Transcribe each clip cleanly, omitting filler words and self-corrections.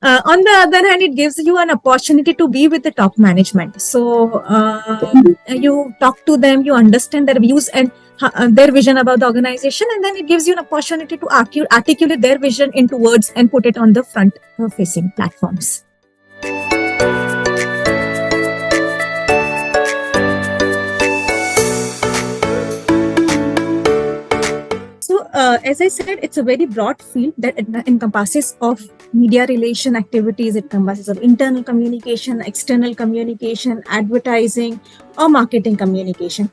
On the other hand, it gives you an opportunity to be with the top management. So you talk to them, you understand their views and their vision about the organization, and then it gives you an opportunity to articulate their vision into words and put it on the front facing platforms. So, as I said, it's a very broad field that encompasses of media relation activities. It encompasses of internal communication, external communication, advertising, or marketing communication.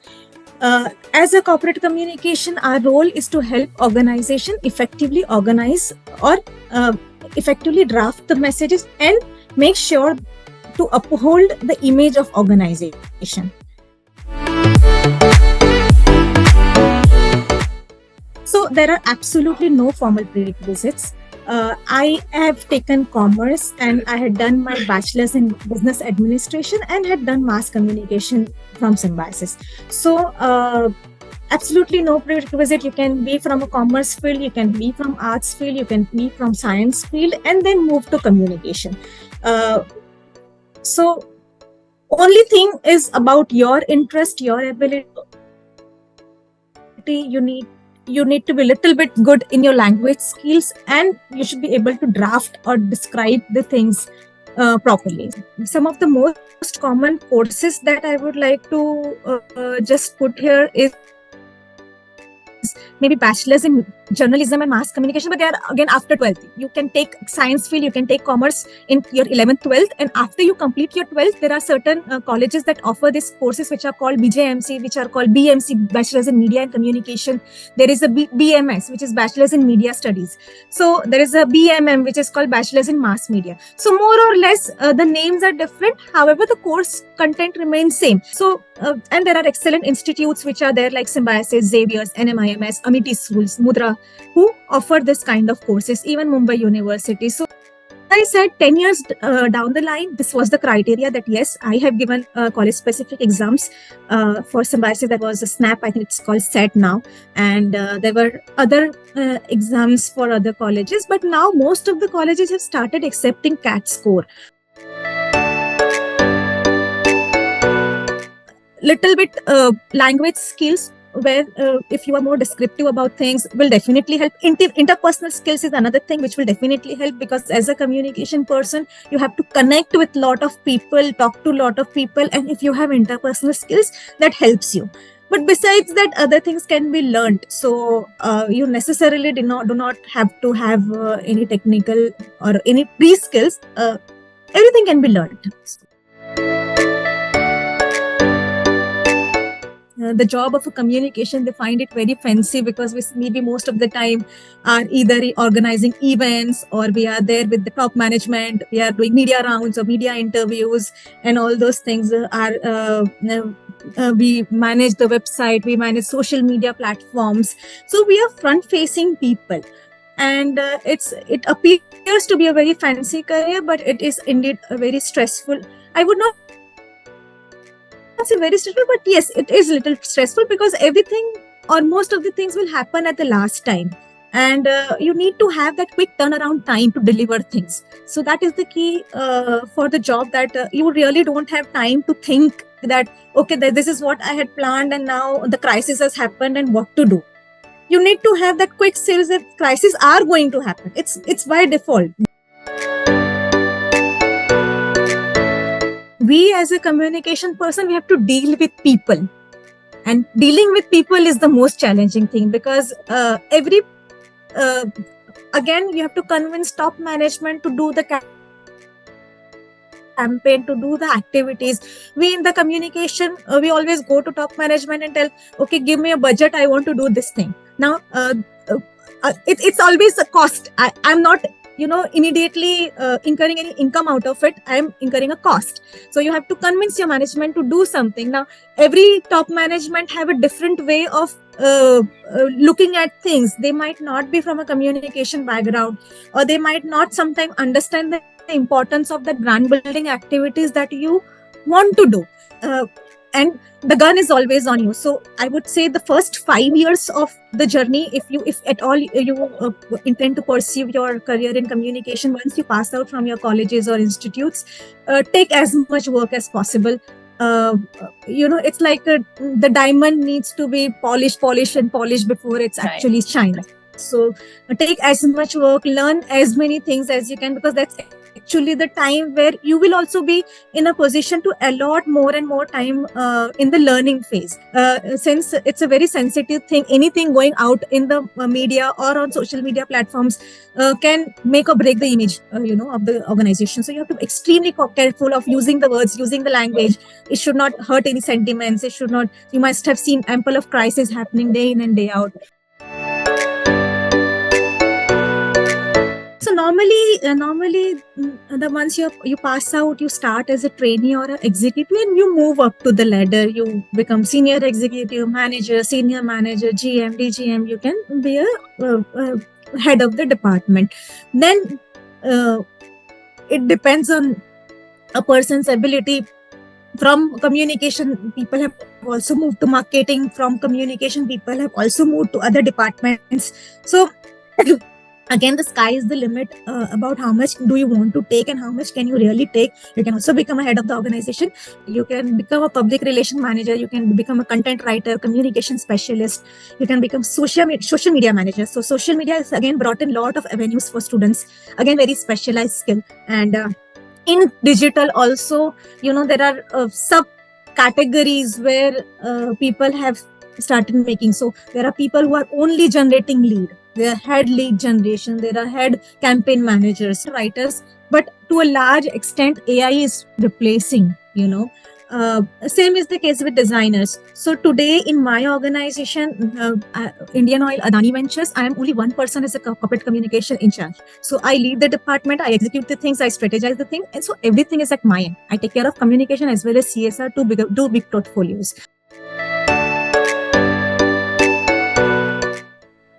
As a corporate communication, our role is to help organization effectively organize or effectively draft the messages and make sure to uphold the image of organization. So there are absolutely no formal prerequisites. I have taken commerce and I had done my bachelor's in business administration and had done mass communication from Symbiosis. So absolutely no prerequisite. You can be from a commerce field, you can be from arts field, you can be from science field, and then move to communication. So only thing is about your interest, your ability. You need to be a little bit good in your language skills, and you should be able to draft or describe the things properly. Some of the most common courses that I would like to just put here is maybe bachelor's in journalism and mass communication, but they are again after 12th. You can take science field, you can take commerce in your 11th, 12th, and after you complete your 12th, there are certain colleges that offer these courses which are called BJMC, which are called BMC, Bachelor's in Media and Communication. There is a BMS, which is Bachelor's in Media Studies. So there is a BMM, which is called Bachelor's in Mass Media. So more or less, the names are different. However, the course content remains same. So, and there are excellent institutes which are there like Symbiosis, Xavier's, NMIMS, Amity Schools, Mudra, who offer this kind of courses, even Mumbai University. So I said 10 years down the line, this was the criteria that yes, I have given college specific exams for Symbiosis. That was a SNAP, I think it's called SET now. And there were other exams for other colleges, but now most of the colleges have started accepting CAT score. Little bit language skills, where if you are more descriptive about things, will definitely help. Interpersonal skills is another thing which will definitely help, because as a communication person, you have to connect with a lot of people, talk to a lot of people, and if you have interpersonal skills, that helps you. But besides that, other things can be learned. So you necessarily do not have to have any technical or any pre-skills. Everything can be learned. The job of a communication, they find it very fancy, because we maybe most of the time are either organizing events, or we are there with the top management, we are doing media rounds or media interviews, and all those things are we manage the website, we manage social media platforms. So we are front facing people, and it appears to be a very fancy career, but it is indeed a very stressful. I would not say very stressful, but yes, it is a little stressful, because everything or most of the things will happen at the last time, and you need to have that quick turnaround time to deliver things. So that is the key for the job, that you really don't have time to think that okay, this is what I had planned and now the crisis has happened and what to do. You need to have that quick sense that crises are going to happen. It's by default. We as a communication person, we have to deal with people, and dealing with people is the most challenging thing, because again, you have to convince top management to do the campaign, to do the activities. We in the communication, we always go to top management and tell, okay, give me a budget, I want to do this thing. Now it's always a cost. I'm not immediately incurring any income out of it. I am incurring a cost. So you have to convince your management to do something. Now, every top management have a different way of looking at things. They might not be from a communication background, or they might not sometimes understand the importance of the brand building activities that you want to do. and the gun is always on you. So I would say the first 5 years of the journey, if at all you intend to pursue your career in communication, once you pass out from your colleges or institutes, take as much work as possible. It's like the diamond needs to be polished before it's Right. actually shine. So take as much work, learn as many things as you can, because that's actually the time where you will also be in a position to allot more and more time in the learning phase. Since it's a very sensitive thing, anything going out in the media or on social media platforms can make or break the image, of the organization. So you have to be extremely careful of using the words, using the language. It should not hurt any sentiments. It should not. You must have seen ample of crisis happening day in and day out. So normally, the once you pass out, you start as a trainee or an executive, and you move up to the ladder. You become senior executive, manager, senior manager, GM, DGM. You can be a head of the department. Then it depends on a person's ability. From communication, people have also moved to marketing. From communication, people have also moved to other departments. So again, the sky is the limit about how much do you want to take and how much can you really take. You can also become a head of the organization. You can become a public relation manager. You can become a content writer, communication specialist. You can become social media manager. So social media has again brought in a lot of avenues for students. Again, very specialized skill. And in digital also, there are sub categories where people have started making. So there are people who are only generating lead. There are head lead generation. There are head campaign managers, writers. But to a large extent, AI is replacing, same is the case with designers. So today in my organization, Indian Oil Adani Ventures, I am only one person as a corporate communication in charge. So I lead the department, I execute the things, I strategize the thing. And so everything is at my end. I take care of communication as well as CSR to do big portfolios.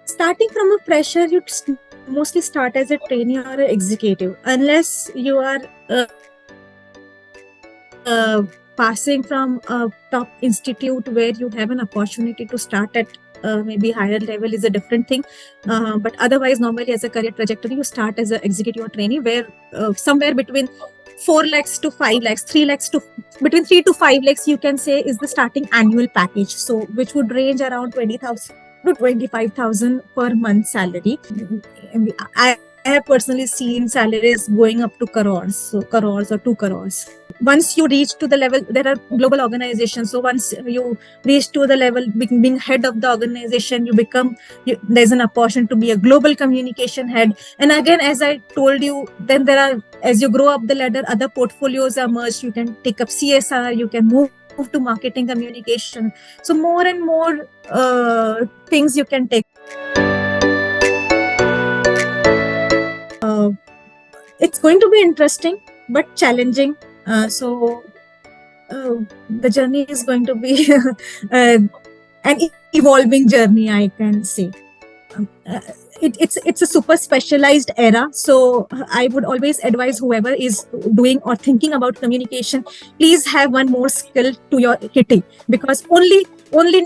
Starting from a fresher, you mostly start as a trainee or an executive, unless you are passing from a top institute where you have an opportunity to start at maybe higher level is a different thing. But otherwise, normally as a career trajectory, you start as an executive or trainee, where somewhere between 4 lakhs to 5 lakhs, 3 lakhs to between 3 to 5 lakhs, you can say is the starting annual package. So which would range around 20,000 to 25,000 per month salary. I have personally seen salaries going up to crores or 2 crores. Once you reach to the level, there are global organizations. So once you reach to the level being head of the organization, there's an opportunity to be a global communication head. And again, as I told you, then there are, as you grow up the ladder, other portfolios are merged. You can take up CSR, you can move to marketing communication. So more and more things you can take. It's going to be interesting but challenging. So the journey is going to be an evolving journey, I can say. It's a super specialized era. So I would always advise whoever is doing or thinking about communication, please have one more skill to your kitty, because only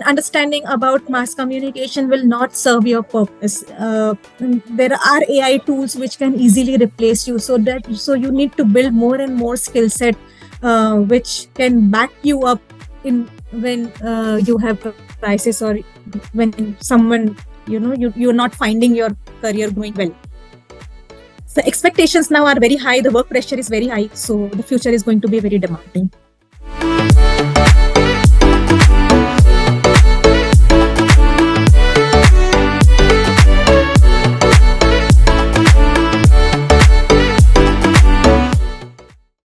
understanding about mass communication will not serve your purpose. There are AI tools which can easily replace you. So you need to build more and more skill set which can back you up when you have a crisis, or when someone you're not finding your career going well. So expectations now are very high. The work pressure is very high. So the future is going to be very demanding.